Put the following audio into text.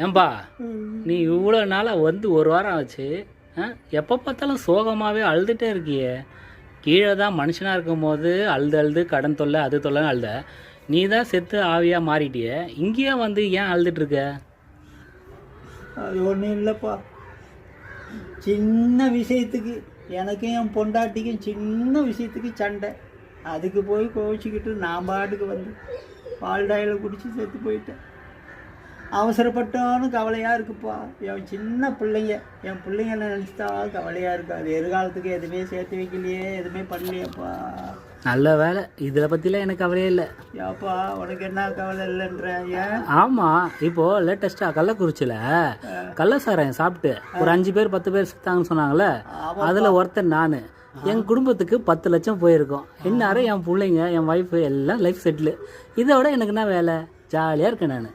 ஏன்பா நீ இவ்வளோ நாளாக வந்து ஒரு வாரம் ஆச்சு, எப்போ பார்த்தாலும் சோகமாகவே அழுதுகிட்டே இருக்கியே. கீழே தான் மனுஷனாக இருக்கும் போது அழுது அழுது கடன் தொல்லை அது தொல்லைன்னு அழுத, நீ தான் செத்து ஆவியாக மாறிட்டியே, இங்கேயே வந்து ஏன் அழுதுட்டுருக்க? அது ஒன்றும் இல்லைப்பா, சின்ன விஷயத்துக்கு எனக்கும் என் பொண்டாட்டிக்கும் சின்ன விஷயத்துக்கு சண்டை. அதுக்கு போய் கோவிச்சிக்கிட்டு நான் பாட்டுக்கு வந்து பால் டாயில் குடித்து செத்து போயிட்டேன். அவசரப்பட்டோன்னு கவலையாக இருக்குப்பா. என் சின்ன பிள்ளைங்க, என் பிள்ளைங்கள நினச்சிட்டா கவலையாக இருக்குது. அது எதிர்காலத்துக்கு எதுவுமே சேர்த்து வைக்கலையே, எதுவுமே பண்ணலையேப்பா. நல்ல வேலை, இதில் பற்றிலாம் எனக்கு கவலையே இல்லை. ஏப்பா உனக்கு என்ன கவலை இல்லைன்ற? ஏன்? ஆமாம், இப்போது லேட்டஸ்ட்டாக கள்ளக்குறிச்சியில் கள்ள சாராயம் சாப்பிட்டு ஒரு 5 பேர் 10 பேர் செத்தாங்கன்னு சொன்னாங்களே, அதில் ஒருத்தர் நான். என் குடும்பத்துக்கு 10 லட்சம் போயிருக்கோம். இந்நேரம் என் பிள்ளைங்க என் ஒய்ஃபு எல்லாம் லைஃப் செட்டில். இதை விட எனக்கு என்ன வேலை? ஜாலியாக இருக்கேன் நான்.